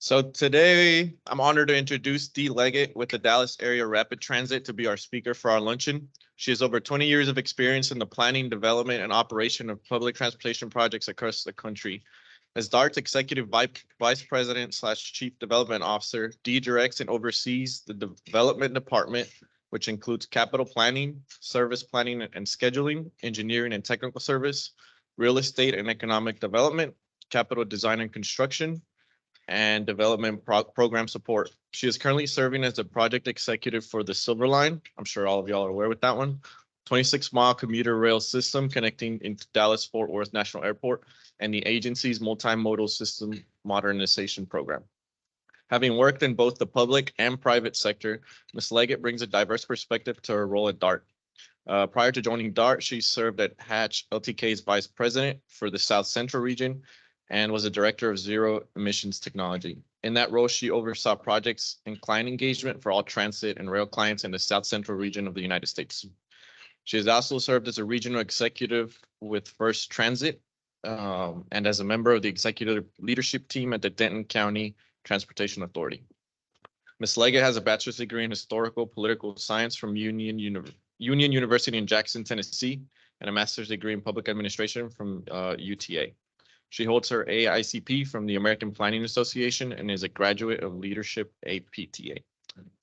So today, I'm honored to introduce Dee Leggett with the Dallas Area Rapid Transit to be our speaker for our luncheon. She has over 20 years of experience in the planning, development, and operation of public transportation projects across the country. As DART's Executive Vice President / Chief Development Officer, Dee directs and oversees the Development Department, which includes capital planning, service planning and scheduling, engineering and technical service, real estate and economic development, capital design and construction, and development program support. She is currently serving as a project executive for the Silver Line. I'm sure all of y'all are aware with that one. 26-mile commuter rail system connecting into Dallas-Fort Worth National Airport and the agency's multimodal system modernization program. Having worked in both the public and private sector, Ms. Leggett brings a diverse perspective to her role at DART. Prior to joining DART, she served at Hatch LTK's vice president for the South Central region and was a director of zero emissions technology. In that role, she oversaw projects and client engagement for all transit and rail clients in the South Central region of the United States. She has also served as a regional executive with First Transit and as a member of the executive leadership team at the Denton County Transportation Authority. Ms. Leggett has a bachelor's degree in historical political science from Union University in Jackson, Tennessee, and a master's degree in public administration from UTA. She holds her AICP from the American Planning Association and is a graduate of Leadership APTA.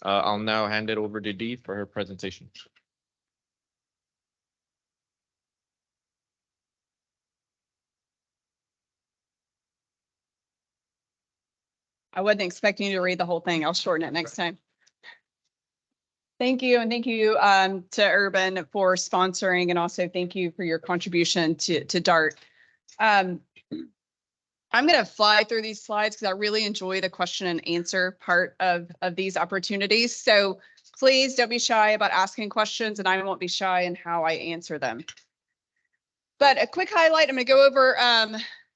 I'll now hand it over to Dee for her presentation. I wasn't expecting you to read the whole thing. I'll shorten it next time. Thank you. And thank you to Urban for sponsoring, and also thank you for your contribution to DART. I'm going to fly through these slides because I really enjoy the question and answer part of these opportunities. So please don't be shy about asking questions, and I won't be shy in how I answer them. But a quick highlight, I'm going to go over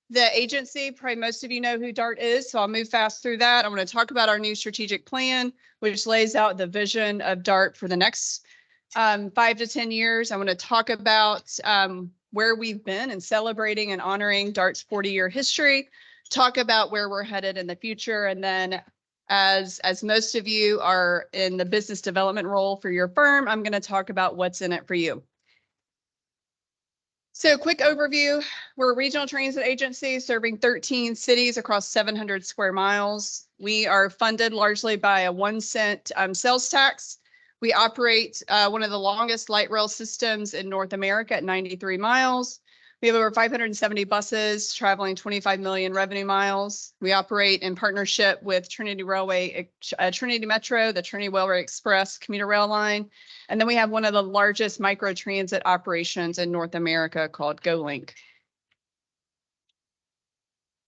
the agency. Probably most of you know who DART is, so I'll move fast through that. I'm going to talk about our new strategic plan, which lays out the vision of DART for the next 5 to 10 years. I'm going to talk about where we've been and celebrating and honoring DART's 40-year history, talk about where we're headed in the future, and then as most of you are in the business development role for your firm, I'm going to talk about what's in it for you. So quick overview, we're a regional transit agency serving 13 cities across 700 square miles. We are funded largely by a 1-cent sales tax. We operate one of the longest light rail systems in North America at 93 miles. We have over 570 buses traveling 25 million revenue miles. We operate in partnership with Trinity Railway, Trinity Metro, the Trinity Railway Express commuter rail line. And then we have one of the largest micro transit operations in North America called GoLink.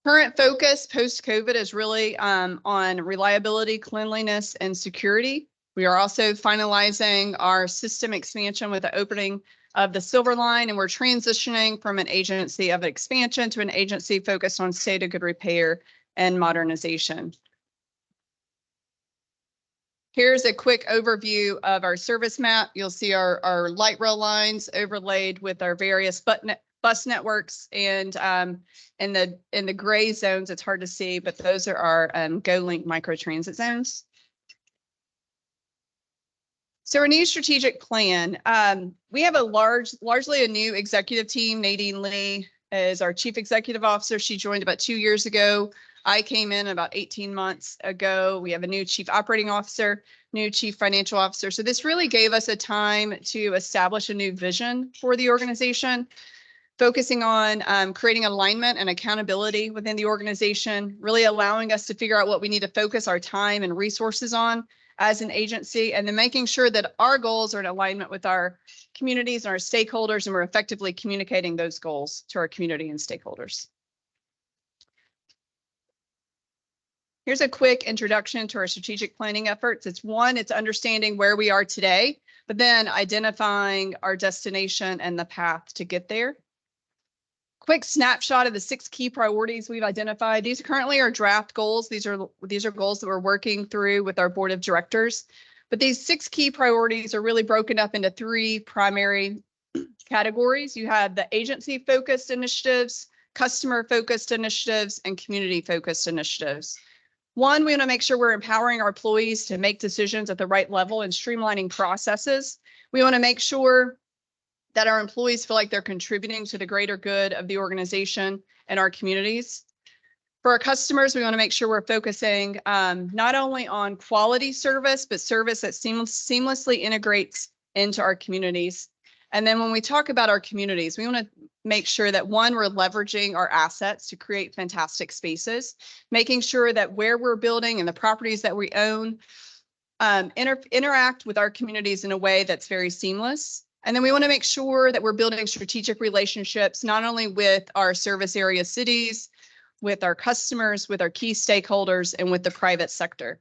Current focus post-COVID is really on reliability, cleanliness, and security. We are also finalizing our system expansion with the opening of the Silver Line, and we're transitioning from an agency of expansion to an agency focused on state of good repair and modernization. Here's a quick overview of our service map. You'll see our light rail lines overlaid with our various bus networks, and in the gray zones, it's hard to see, but those are our GoLink microtransit zones. So our new strategic plan, we have a largely a new executive team. Nadine Lee is our chief executive officer. She joined about 2 years ago. I came in about 18 months ago. We have a new chief operating officer, new chief financial officer. So this really gave us a time to establish a new vision for the organization, focusing on creating alignment and accountability within the organization, really allowing us to figure out what we need to focus our time and resources on as an agency, and then making sure that our goals are in alignment with our communities and our stakeholders, and we're effectively communicating those goals to our community and stakeholders. Here's a quick introduction to our strategic planning efforts. It's understanding where we are today, but then identifying our destination and the path to get there. Quick snapshot of the 6 key priorities we've identified. These currently are draft goals. These are goals that we're working through with our board of directors. But these 6 key priorities are really broken up into 3 primary categories. You have the agency-focused initiatives, customer-focused initiatives, and community-focused initiatives. One, we want to make sure we're empowering our employees to make decisions at the right level and streamlining processes. We want to make sure that our employees feel like they're contributing to the greater good of the organization and our communities. For our customers, we want to make sure we're focusing not only on quality service, but service that seamlessly integrates into our communities. And then when we talk about our communities, we want to make sure that one, we're leveraging our assets to create fantastic spaces, making sure that where we're building and the properties that we own interact with our communities in a way that's very seamless. And then we want to make sure that we're building strategic relationships, not only with our service area cities, with our customers, with our key stakeholders, and with the private sector.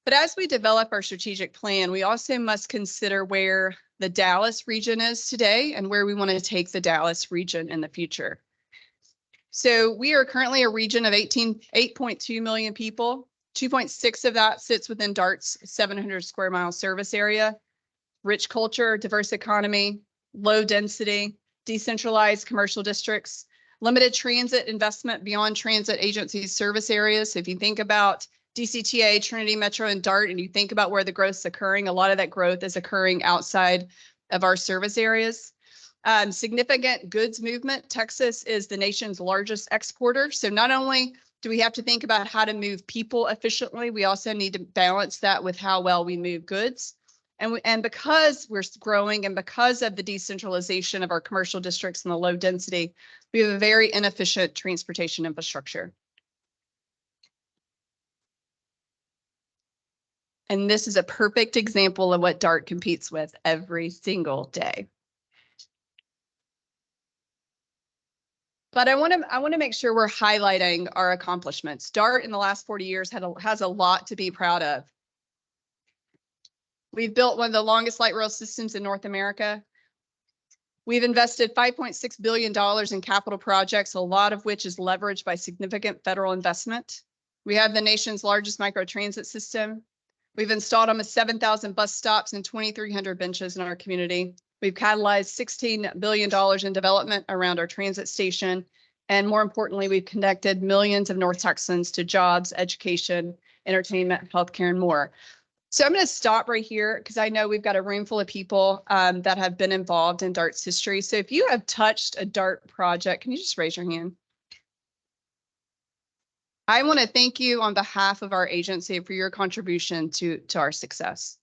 But as we develop our strategic plan, we also must consider where the Dallas region is today and where we want to take the Dallas region in the future. So we are currently a region of 8.2 million people. 2.6 of that sits within DART's 700 square mile service area. Rich culture, diverse economy, low density, decentralized commercial districts, limited transit investment beyond transit agencies service areas. So if you think about DCTA, Trinity Metro, and DART, and you think about where the growth is occurring, a lot of that growth is occurring outside of our service areas. Significant goods movement. Texas is the nation's largest exporter. So not only do we have to think about how to move people efficiently, we also need to balance that with how well we move goods. And because we're growing and because of the decentralization of our commercial districts and the low density, we have a very inefficient transportation infrastructure. And this is a perfect example of what DART competes with every single day. But I want to make sure we're highlighting our accomplishments. DART in the last 40 years has a lot to be proud of. We've built one of the longest light rail systems in North America. We've invested $5.6 billion in capital projects, a lot of which is leveraged by significant federal investment. We have the nation's largest microtransit system. We've installed almost 7,000 bus stops and 2,300 benches in our community. We've catalyzed $16 billion in development around our transit station. And more importantly, we've connected millions of North Texans to jobs, education, entertainment, healthcare, and more. So I'm going to stop right here because I know we've got a room full of people that have been involved in DART's history. So if you have touched a DART project, can you just raise your hand? I want to thank you on behalf of our agency for your contribution to our success.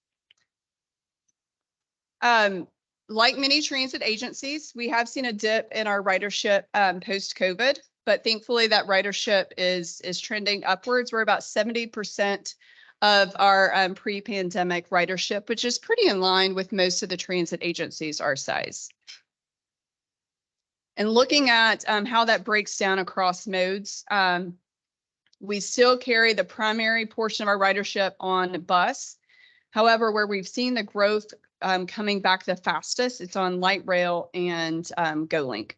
Like many transit agencies, we have seen a dip in our ridership post-COVID, but thankfully that ridership is trending upwards. We're about 70% of our pre-pandemic ridership, which is pretty in line with most of the transit agencies our size. And looking at how that breaks down across modes, we still carry the primary portion of our ridership on bus. However, where we've seen the growth coming back the fastest, it's on light rail and GoLink.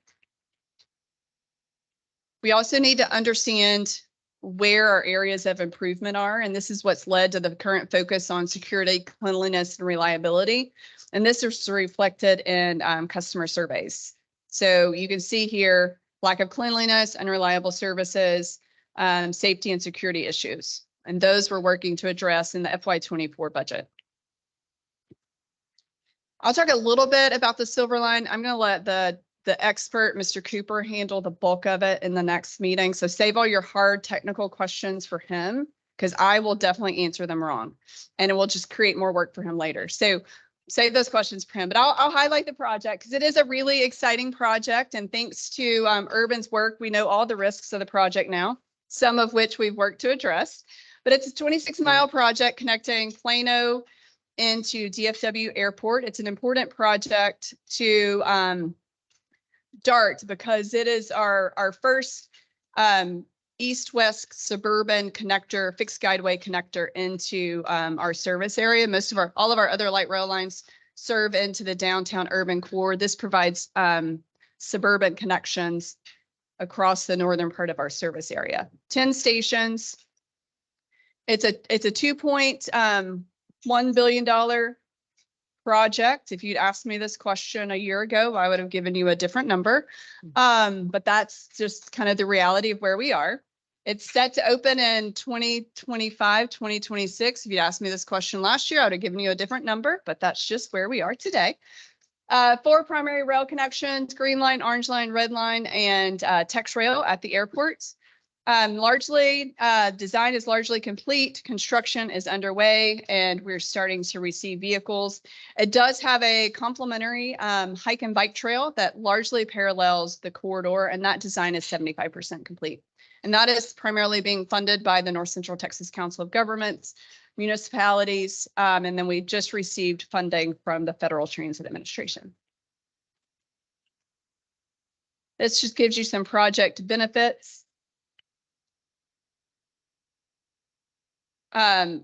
We also need to understand where our areas of improvement are, and this is what's led to the current focus on security, cleanliness, and reliability. And this is reflected in customer surveys. So you can see here, lack of cleanliness, unreliable services, safety and security issues. And those we're working to address in the FY24 budget. I'll talk a little bit about the Silver Line. I'm going to let the expert, Mr. Cooper, handle the bulk of it in the next meeting. So save all your hard technical questions for him, because I will definitely answer them wrong. And it will just create more work for him later. So save those questions for him. But I'll highlight the project because it is a really exciting project. And thanks to Urban's work, we know all the risks of the project now, some of which we've worked to address. But it's a 26-mile project connecting Plano into DFW Airport. It's an important project to DART because it is our first east-west suburban connector, fixed guideway connector into our service area. All of our other light rail lines serve into the downtown urban core. This provides suburban connections across the northern part of our service area. 10 stations. It's a $2.1 billion project, if you'd asked me this question a year ago, I would have given you a different number. But that's just kind of the reality of where we are. It's set to open in 2025, 2026. If you asked me this question last year, I would have given you a different number, but that's just where we are today. 4 primary rail connections: Green Line, Orange Line, Red Line, and Tex Rail at the airports. Design is largely complete. Construction is underway, and we're starting to receive vehicles. It does have a complimentary hike and bike trail that largely parallels the corridor, and that design is 75% complete. And that is primarily being funded by the North Central Texas Council of Governments, municipalities, and then we just received funding from the Federal Transit Administration. This just gives you some project benefits.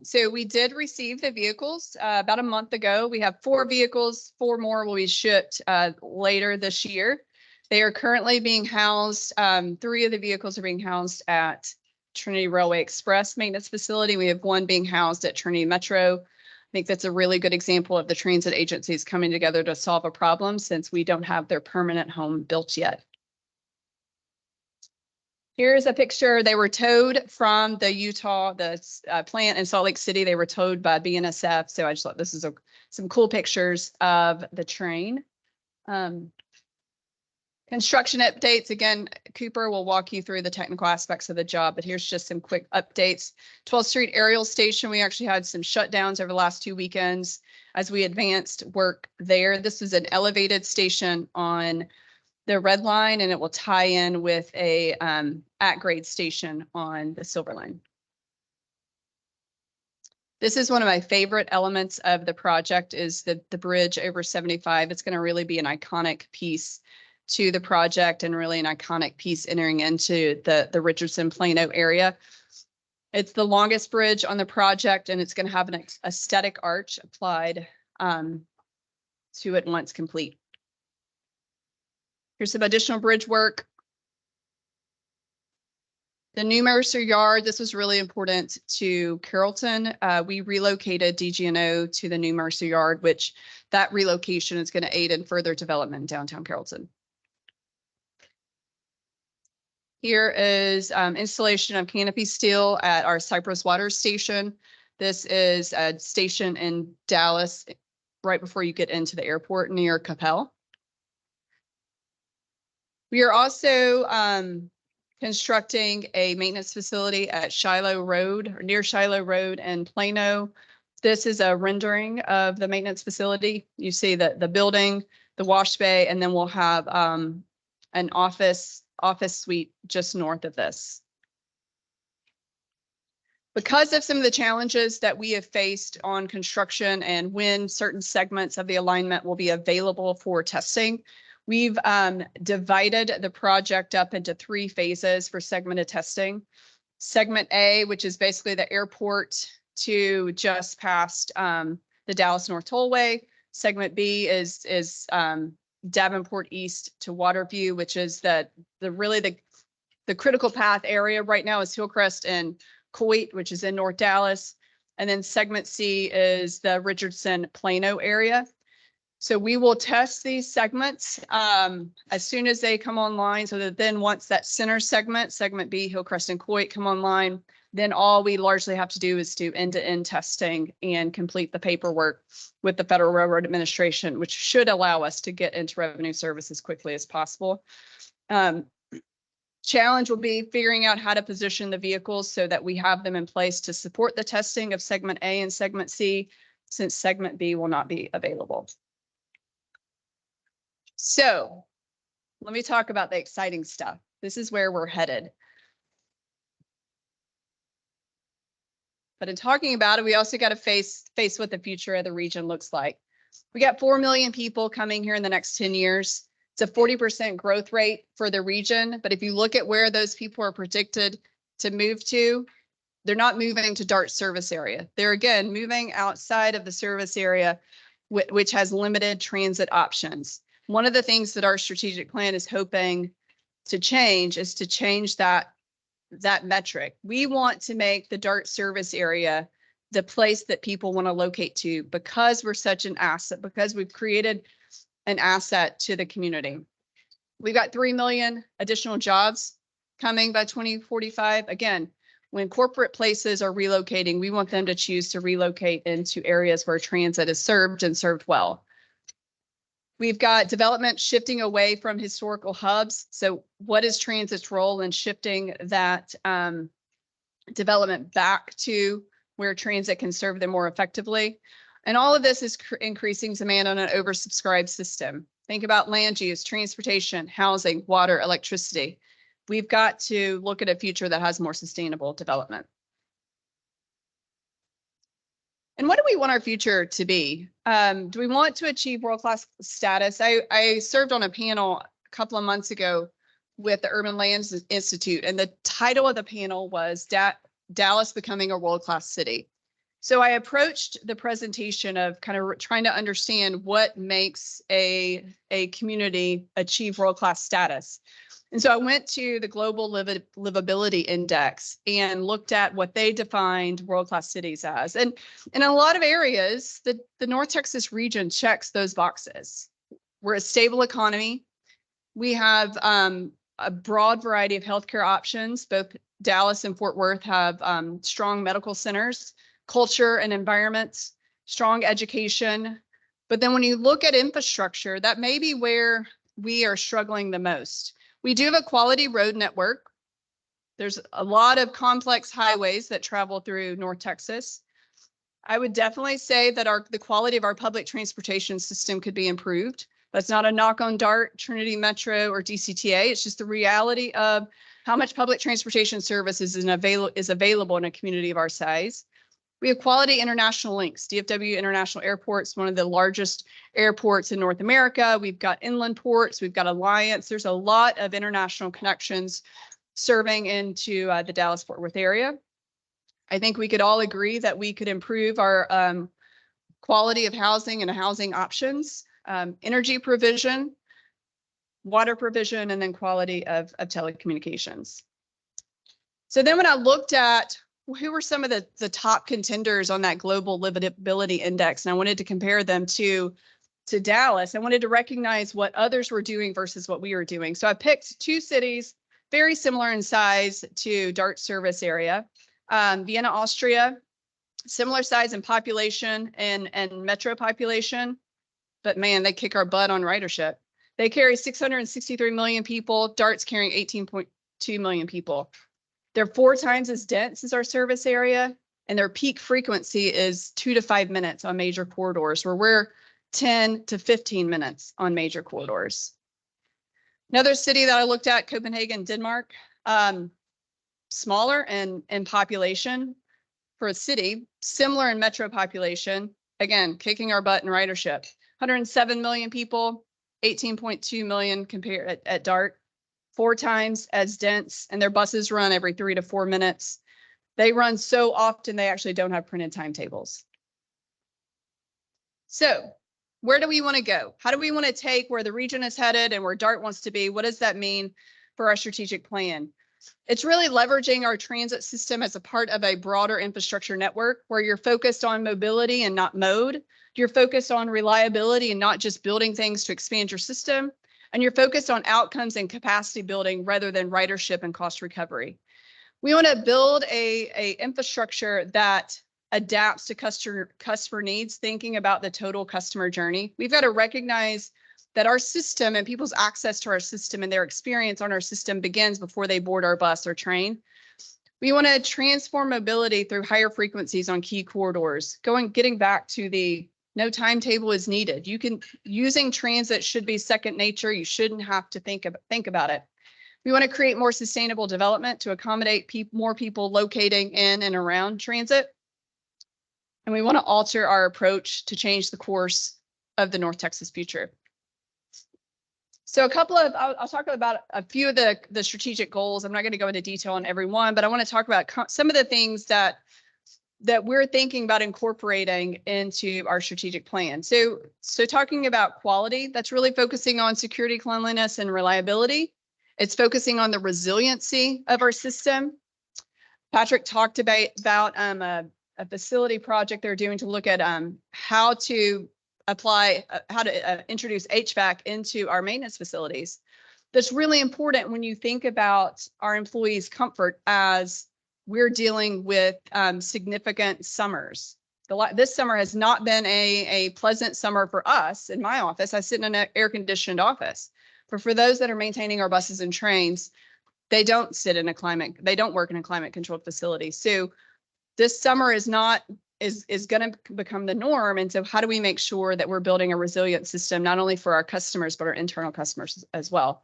So we did receive the vehicles about a month ago. We have 4 vehicles, 4 more will be shipped later this year. They are currently being housed. 3 of the vehicles are being housed at Trinity Railway Express maintenance facility. We have 1 being housed at Trinity Metro. I think that's a really good example of the transit agencies coming together to solve a problem, since we don't have their permanent home built yet. Here's a picture. They were towed from the Utah, plant in Salt Lake City. They were towed by BNSF. So I just thought this is some cool pictures of the train. Construction updates. Again, Cooper will walk you through the technical aspects of the job, but here's just some quick updates. 12th Street Aerial Station, we actually had some shutdowns over the last 2 weekends as we advanced work there. This is an elevated station on the Red Line, and it will tie in with a at-grade station on the Silver Line. This is one of my favorite elements of the project, is the bridge over 75. It's going to really be an iconic piece to the project, and really an iconic piece entering into the Richardson Plano area. It's the longest bridge on the project, and it's going to have an aesthetic arch applied to it once complete. Here's some additional bridge work. The new Mercer Yard, this was really important to Carrollton. We relocated DG&O to the new Mercer Yard, which that relocation is going to aid in further development in downtown Carrollton. Here is installation of canopy steel at our Cypress Water Station. This is a station in Dallas, right before you get into the airport near Capel. We are also constructing a maintenance facility at Shiloh Road, or near Shiloh Road in Plano. This is a rendering of the maintenance facility. You see the building, the wash bay, and then we'll have an office suite just north of this. Because of some of the challenges that we have faced on construction and when certain segments of the alignment will be available for testing, we've divided the project up into 3 phases for segmented testing. Segment A, which is basically the airport to just past the Dallas North Tollway. Segment B is Davenport East to Waterview, which is the critical path area right now is Hillcrest and Coit, which is in North Dallas. And then segment C is the Richardson Plano area. So we will test these segments as soon as they come online, so that then once that center segment, segment B, Hillcrest and Coit, come online, then all we largely have to do is do end-to-end testing and complete the paperwork with the Federal Railroad Administration, which should allow us to get into revenue service as quickly as possible. Challenge will be figuring out how to position the vehicles so that we have them in place to support the testing of segment A and segment C, since segment B will not be available. So let me talk about the exciting stuff. This is where we're headed. But in talking about it, we also got to face what the future of the region looks like. We got 4 million people coming here in the next 10 years. It's a 40% growth rate for the region. But if you look at where those people are predicted to move to, they're not moving to DART service area. They're, again, moving outside of the service area, which has limited transit options. One of the things that our strategic plan is hoping to change is to change that metric. We want to make the DART service area the place that people want to locate to because we're such an asset, because we've created an asset to the community. We've got 3 million additional jobs coming by 2045. Again, when corporate places are relocating, we want them to choose to relocate into areas where transit is served and served well. We've got development shifting away from historical hubs. So what is transit's role in shifting that development back to where transit can serve them more effectively? And all of this is increasing demand on an oversubscribed system. Think about land use, transportation, housing, water, electricity. We've got to look at a future that has more sustainable development. And what do we want our future to be? Do we want to achieve world-class status? I served on a panel a couple of months ago with the Urban Lands Institute, and the title of the panel was Dallas Becoming a World-Class City. So I approached the presentation of kind of trying to understand what makes a community achieve world-class status. And so I went to the Global Livability Index and looked at what they defined world-class cities as. And in a lot of areas, the North Texas region checks those boxes. We're a stable economy. We have a broad variety of healthcare options. Both Dallas and Fort Worth have strong medical centers, culture and environments, strong education. But then when you look at infrastructure, that may be where we are struggling the most. We do have a quality road network. There's a lot of complex highways that travel through North Texas. I would definitely say that the quality of our public transportation system could be improved. That's not a knock on DART, Trinity Metro, or DCTA. It's just the reality of how much public transportation services is available in a community of our size. We have quality international links. DFW International Airport is one of the largest airports in North America. We've got inland ports. We've got Alliance. There's a lot of international connections serving into the Dallas-Fort Worth area. I think we could all agree that we could improve our quality of housing and housing options, energy provision, water provision, and then quality of telecommunications. So then when I looked at who were some of the top contenders on that Global Livability Index, and I wanted to compare them to Dallas, I wanted to recognize what others were doing versus what we were doing. So I picked two cities very similar in size to DART service area. Vienna, Austria, similar size in population and metro population, but man, they kick our butt on ridership. They carry 663 million people. DART's carrying 18.2 million people. They're 4 times as dense as our service area, and their peak frequency is 2 to 5 minutes on major corridors, where we're 10 to 15 minutes on major corridors. Another city that I looked at, Copenhagen, Denmark, smaller in population for a city, similar in metro population, again, kicking our butt in ridership. 107 million people, 18.2 million compared at DART. 4 times as dense, and their buses run every 3 to 4 minutes. They run so often, they actually don't have printed timetables. So where do we want to go? How do we want to take where the region is headed and where DART wants to be? What does that mean for our strategic plan? It's really leveraging our transit system as a part of a broader infrastructure network where you're focused on mobility and not mode. You're focused on reliability and not just building things to expand your system. And you're focused on outcomes and capacity building rather than ridership and cost recovery. We want to build a infrastructure that adapts to customer needs, thinking about the total customer journey. We've got to recognize that our system and people's access to our system and their experience on our system begins before they board our bus or train. We want to transform mobility through higher frequencies on key corridors, getting back to the no timetable is needed. Using transit should be second nature. You shouldn't have to think about it. We want to create more sustainable development to accommodate more people locating in and around transit. And we want to alter our approach to change the course of the North Texas future. So I'll talk about a few of the strategic goals. I'm not going to go into detail on every one, but I want to talk about some of the things that we're thinking about incorporating into our strategic plan. So talking about quality, that's really focusing on security, cleanliness, and reliability. It's focusing on the resiliency of our system. Patrick talked about facility project they're doing to look at how to apply, how to introduce HVAC into our maintenance facilities. That's really important when you think about our employees' comfort as we're dealing with significant summers. This summer has not been a pleasant summer for us in my office. I sit in an air-conditioned office. But for those that are maintaining our buses and trains, they don't work in a climate-controlled facility. So this summer is going to become the norm. And so how do we make sure that we're building a resilient system, not only for our customers, but our internal customers as well?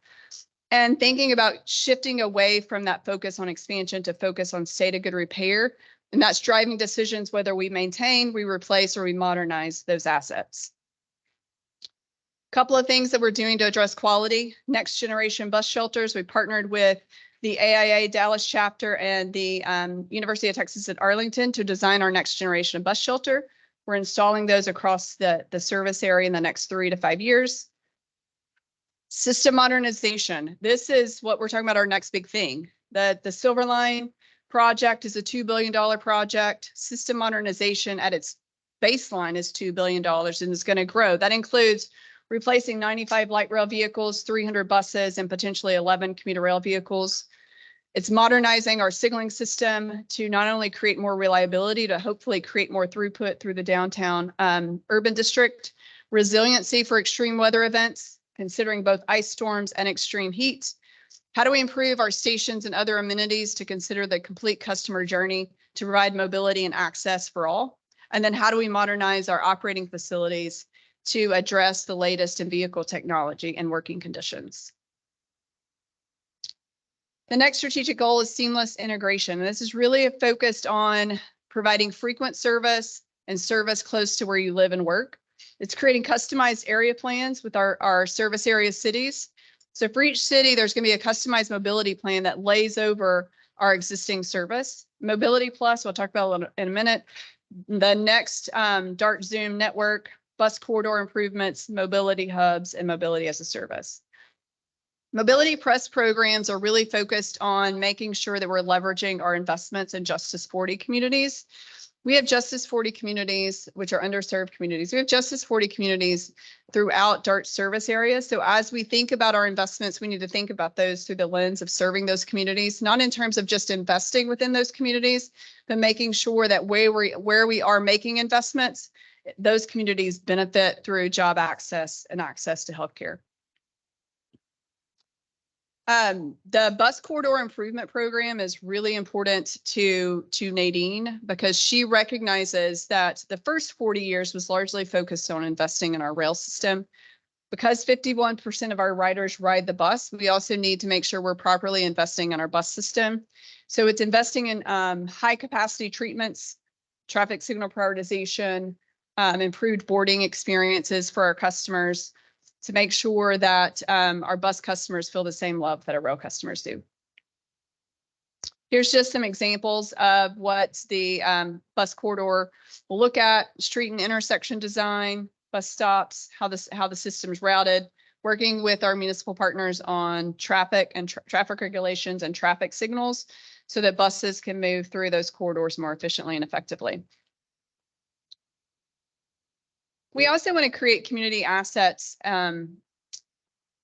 And thinking about shifting away from that focus on expansion to focus on state of good repair. And that's driving decisions whether we maintain, we replace, or we modernize those assets. A couple of things that we're doing to address quality. Next generation bus shelters. We partnered with the AIA Dallas chapter and the University of Texas at Arlington to design our next generation bus shelter. We're installing those across the service area in the next 3 to 5 years. System modernization. This is what we're talking about, our next big thing. The Silver Line project is a $2 billion project. System modernization at its baseline is $2 billion and is going to grow. That includes replacing 95 light rail vehicles, 300 buses, and potentially 11 commuter rail vehicles. It's modernizing our signaling system to not only create more reliability, to hopefully create more throughput through the downtown urban district, resiliency for extreme weather events, considering both ice storms and extreme heat. How do we improve our stations and other amenities to consider the complete customer journey to provide mobility and access for all? And then how do we modernize our operating facilities to address the latest in vehicle technology and working conditions? The next strategic goal is seamless integration. And this is really focused on providing frequent service and service close to where you live and work. It's creating customized area plans with our service area cities. So for each city, there's going to be a customized mobility plan that lays over our existing service. Mobility Plus, we'll talk about in a minute. The next DART Zoom network, bus corridor improvements, mobility hubs, and mobility as a service. Mobility Plus programs are really focused on making sure that we're leveraging our investments in Justice 40 communities. We have Justice 40 communities, which are underserved communities. We have Justice 40 communities throughout DART service areas. So as we think about our investments, we need to think about those through the lens of serving those communities, not in terms of just investing within those communities, but making sure that where we are making investments, those communities benefit through job access and access to healthcare. The bus corridor improvement program is really important to Nadine because she recognizes that the first 40 years was largely focused on investing in our rail system. Because 51% of our riders ride the bus, we also need to make sure we're properly investing in our bus system. So it's investing in high capacity treatments, traffic signal prioritization, improved boarding experiences for our customers, to make sure that our bus customers feel the same love that our rail customers do. Here's just some examples of what the bus corridor will look at: street and intersection design, bus stops, how the system's routed, working with our municipal partners on traffic and traffic regulations and traffic signals so that buses can move through those corridors more efficiently and effectively. We also want to create community assets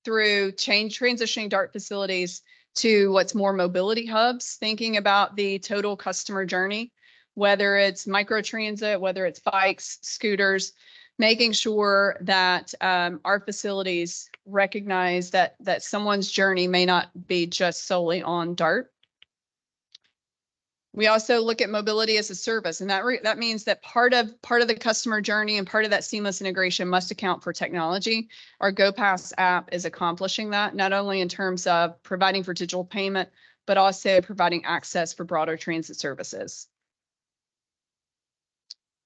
through transitioning DART facilities to what's more mobility hubs, thinking about the total customer journey, whether it's microtransit, whether it's bikes, scooters, making sure that our facilities recognize that someone's journey may not be just solely on DART. We also look at mobility as a service, and that means that part of the customer journey and part of that seamless integration must account for technology. Our GoPass app is accomplishing that, not only in terms of providing for digital payment, but also providing access for broader transit services.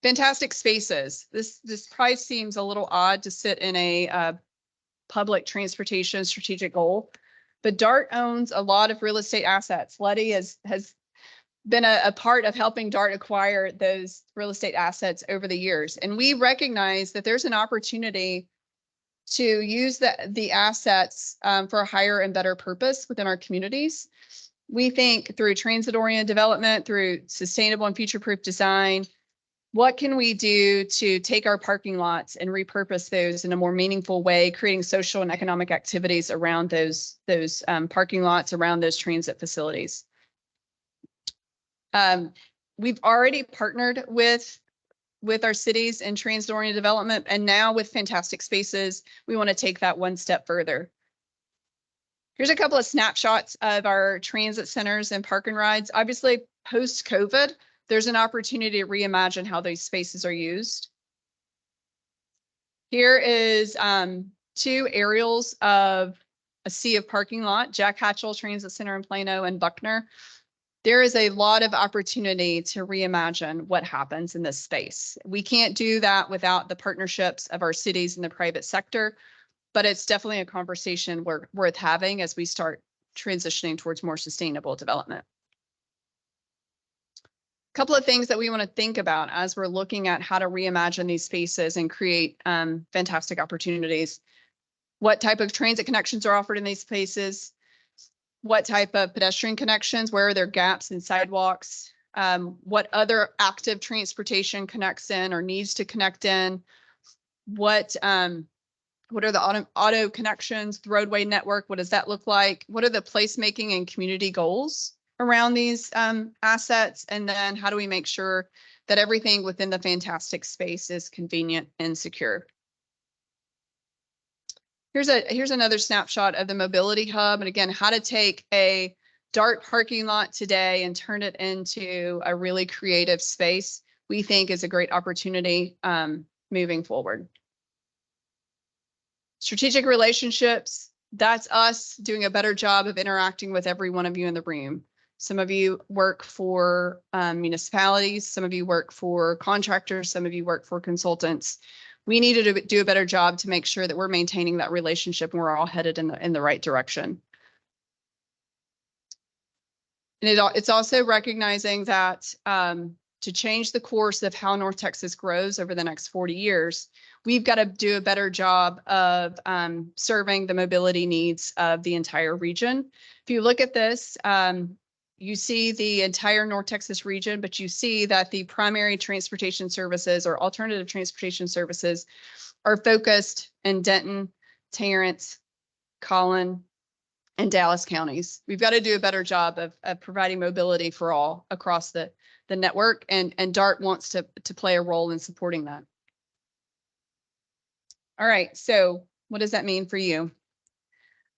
Fantastic spaces. This probably seems a little odd to sit in a public transportation strategic goal, but DART owns a lot of real estate assets. Letty has been a part of helping DART acquire those real estate assets over the years. And we recognize that there's an opportunity to use the assets for a higher and better purpose within our communities. We think through transit-oriented development, through sustainable and future-proof design, what can we do to take our parking lots and repurpose those in a more meaningful way, creating social and economic activities around those parking lots, around those transit facilities. We've already partnered with our cities in transit-oriented development, and now with Fantastic Spaces, we want to take that one step further. Here's a couple of snapshots of our transit centers and park and rides. Obviously, post-COVID, there's an opportunity to reimagine how these spaces are used. Here is 2 aerials of a sea of parking lot, Jack Hatchell Transit Center in Plano and Buckner. There is a lot of opportunity to reimagine what happens in this space. We can't do that without the partnerships of our cities and the private sector, but it's definitely a conversation worth having as we start transitioning towards more sustainable development. A couple of things that we want to think about as we're looking at how to reimagine these spaces and create fantastic opportunities. What type of transit connections are offered in these spaces? What type of pedestrian connections? Where are there gaps in sidewalks? What other active transportation connects in or needs to connect in? What are the auto connections, the roadway network? What does that look like? What are the placemaking and community goals around these assets? And then how do we make sure that everything within the Fantastic Space is convenient and secure? Here's another snapshot of the mobility hub. And again, how to take a DART parking lot today and turn it into a really creative space, we think is a great opportunity moving forward. Strategic relationships, that's us doing a better job of interacting with every one of you in the room. Some of you work for municipalities, some of you work for contractors, some of you work for consultants. We need to do a better job to make sure that we're maintaining that relationship and we're all headed in the right direction. And it's also recognizing that to change the course of how North Texas grows over the next 40 years, we've got to do a better job of serving the mobility needs of the entire region. If you look at this, you see the entire North Texas region, but you see that the primary transportation services or alternative transportation services are focused in Denton, Tarrant, Collin, and Dallas counties. We've got to do a better job of providing mobility for all across the network, and DART wants to play a role in supporting that. All right, so what does that mean for you?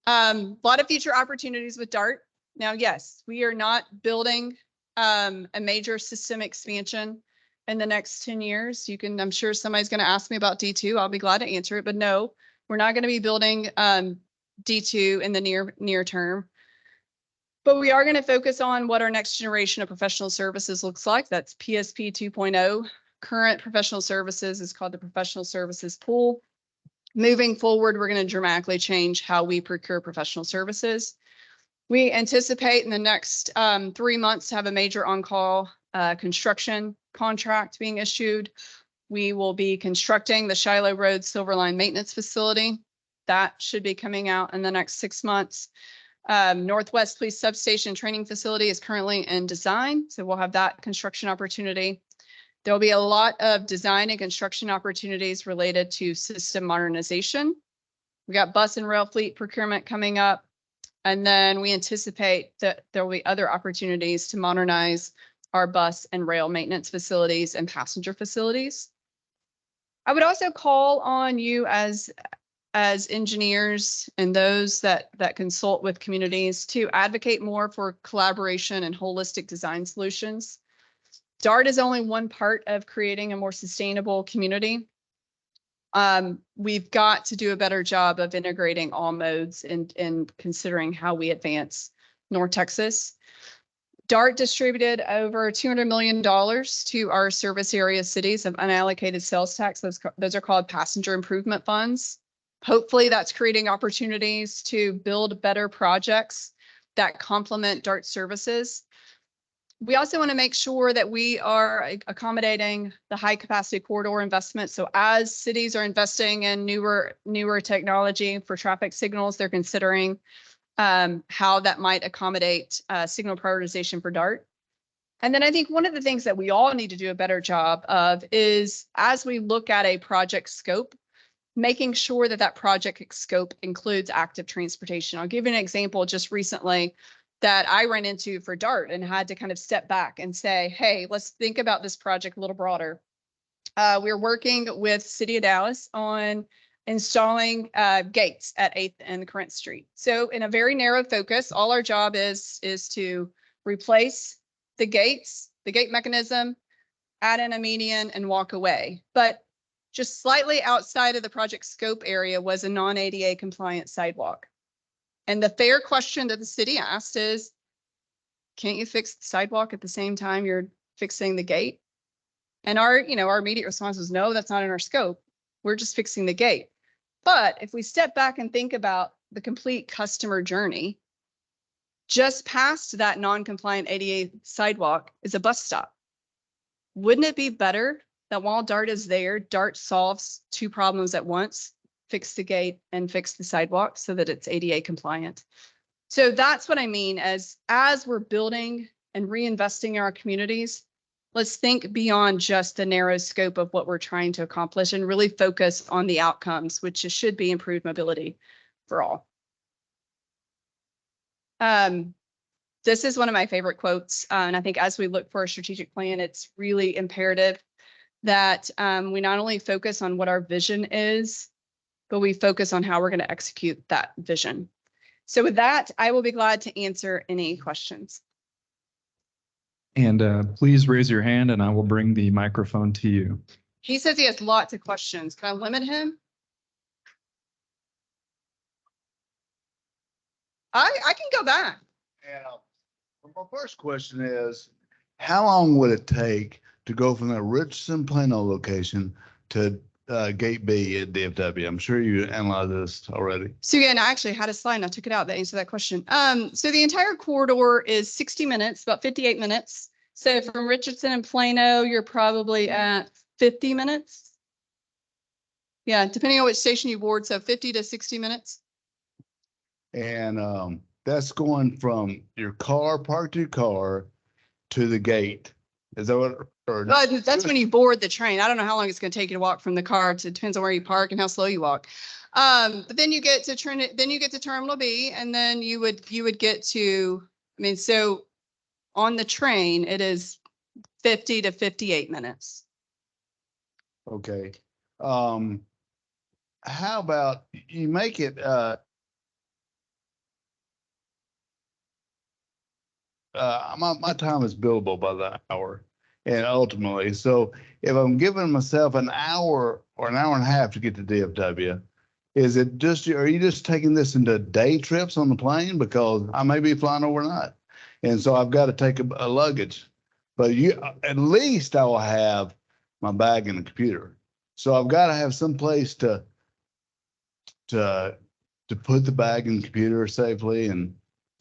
A lot of future opportunities with DART. Now, yes, we are not building a major system expansion in the next 10 years. I'm sure somebody's going to ask me about D2. I'll be glad to answer it, but no, we're not going to be building D2 in the near term. But we are going to focus on what our next generation of professional services looks like. That's PSP 2.0. Current professional services is called the Professional Services Pool. Moving forward, we're going to dramatically change how we procure professional services. We anticipate in the next 3 months to have a major on-call construction contract being issued. We will be constructing the Shiloh Road Silver Line Maintenance Facility. That should be coming out in the next 6 months. Northwest Police Substation Training Facility is currently in design, so we'll have that construction opportunity. There'll be a lot of design and construction opportunities related to system modernization. We got bus and rail fleet procurement coming up. And then we anticipate that there will be other opportunities to modernize our bus and rail maintenance facilities and passenger facilities. I would also call on you as engineers and those that consult with communities to advocate more for collaboration and holistic design solutions. DART is only one part of creating a more sustainable community. We've got to do a better job of integrating all modes and considering how we advance North Texas. DART distributed over $200 million to our service area cities of unallocated sales tax. Those are called passenger improvement funds. Hopefully that's creating opportunities to build better projects that complement DART services. We also want to make sure that we are accommodating the high capacity corridor investment. So as cities are investing in newer technology for traffic signals, they're considering how that might accommodate signal prioritization for DART. And then I think one of the things that we all need to do a better job of is, as we look at a project scope, making sure that that project scope includes active transportation. I'll give you an example just recently that I ran into for DART and had to kind of step back and say, hey, let's think about this project a little broader. We're working with City of Dallas on installing gates at 8th and Current Street. So in a very narrow focus, all our job is to replace the gates, the gate mechanism, add in a median and walk away. But just slightly outside of the project scope area was a non-ADA compliant sidewalk. And the fair question that the city asked is, can't you fix the sidewalk at the same time you're fixing the gate? And our immediate response was, no, that's not in our scope. We're just fixing the gate. But if we step back and think about the complete customer journey, just past that non-compliant ADA sidewalk is a bus stop. Wouldn't it be better that while DART is there, DART solves two problems at once, fix the gate and fix the sidewalk so that it's ADA compliant? So that's what I mean as we're building and reinvesting in our communities, let's think beyond just the narrow scope of what we're trying to accomplish and really focus on the outcomes, which should be improved mobility for all. This is one of my favorite quotes. And I think as we look for a strategic plan, it's really imperative that we not only focus on what our vision is, but we focus on how we're going to execute that vision. So with that, I will be glad to answer any questions. And please raise your hand and I will bring the microphone to you. He says he has lots of questions. Can I limit him? I can go back. Yeah. My first question is, how long would it take to go from the Richardson Plano location to Gate B at DFW? I'm sure you analyzed this already. So again, I actually had a slide and I took it out that answered that question. So the entire corridor is 60 minutes, about 58 minutes. So from Richardson and Plano, you're probably at 50 minutes. Yeah, depending on which station you board, so 50 to 60 minutes. And that's going from your car, parked your car, to the gate. Is that what? Or That's when you board the train. I don't know how long it's going to take you to walk from the car. It depends on where you park and how slow you walk. But then you get to Terminal B, and then you would get to. I mean, so on the train, it is 50 to 58 minutes. Okay. How about you make it my time is billable by the hour, and ultimately, so if I'm giving myself an hour or an hour and a half to get to DFW, are you just taking this into day trips on the plane? Because I may be flying overnight, and so I've got to take a luggage, but at least I will have my bag and the computer. So I've got to have some place to put the bag and computer safely, and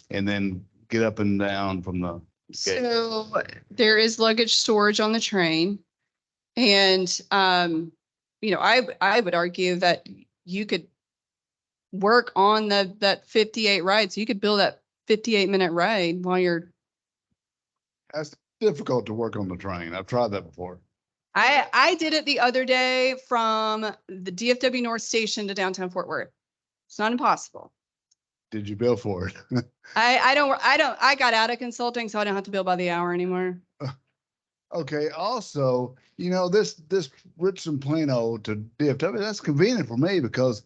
then get up and down from the gate. So there is luggage storage on the train. And, I would argue that you could work on that 58 ride. So you could build that 58-minute ride while you're. That's difficult to work on the train. I've tried that before. I did it the other day from the DFW North Station to downtown Fort Worth. It's not impossible. Did you bill for it? I got out of consulting, so I don't have to bill by the hour anymore. Okay. Also, this Richardson Plano to DFW, that's convenient for me because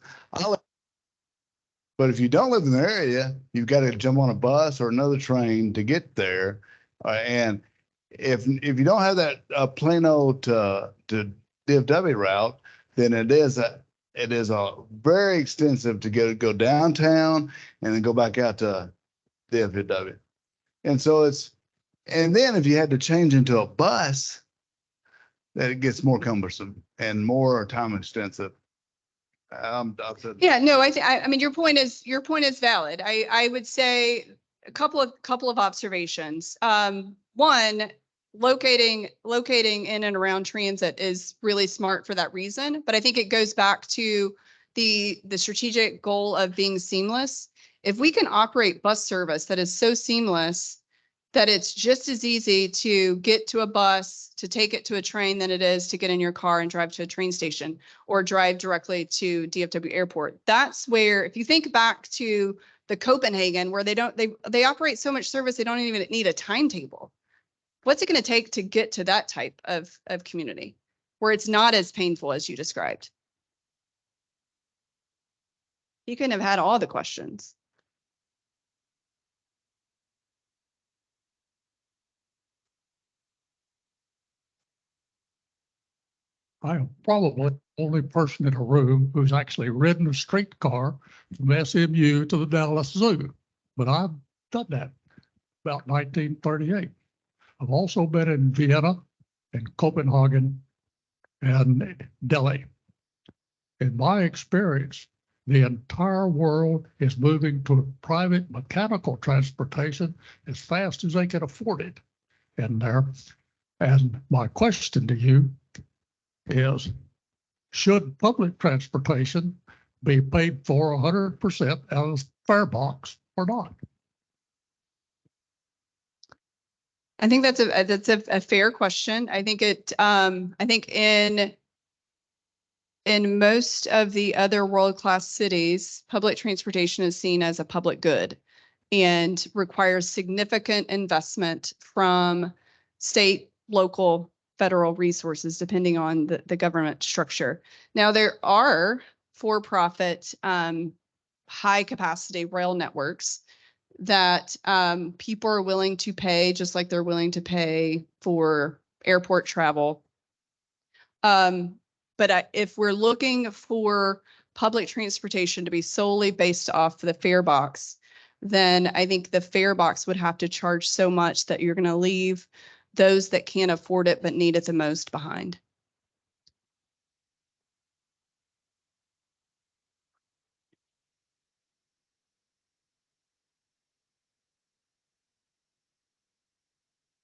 but if you don't live in the area, you've got to jump on a bus or another train to get there. And if you don't have that Plano to DFW route, then it is a very extensive to go downtown and then go back out to DFW. And so and then if you had to change into a bus, that it gets more cumbersome and more time extensive. Yeah, no, I mean, your point is valid. I would say a couple of observations. One, locating in and around transit is really smart for that reason. But I think it goes back to the strategic goal of being seamless. If we can operate bus service that is so seamless that it's just as easy to get to a bus, to take it to a train than it is to get in your car and drive to a train station or drive directly to DFW Airport. That's where, if you think back to the Copenhagen, where they operate so much service, they don't even need a timetable. What's it going to take to get to that type of community where it's not as painful as you described? You couldn't have had all the questions. I am probably the only person in the room who's actually ridden a streetcar from SMU to the Dallas Zoo, but I've done that about 1938. I've also been in Vienna and Copenhagen and Delhi. In my experience, the entire world is moving to private mechanical transportation as fast as they can afford it in there. And my question to you is, should public transportation be paid for 100% out of the fare box or not? I think that's a fair question. I think in most of the other world-class cities, public transportation is seen as a public good and requires significant investment from state, local, federal resources, depending on the government structure. Now, there are for-profit, high-capacity rail networks that people are willing to pay, just like they're willing to pay for airport travel. But if we're looking for public transportation to be solely based off the fare box, then I think the fare box would have to charge so much that you're going to leave those that can't afford it but need it the most behind.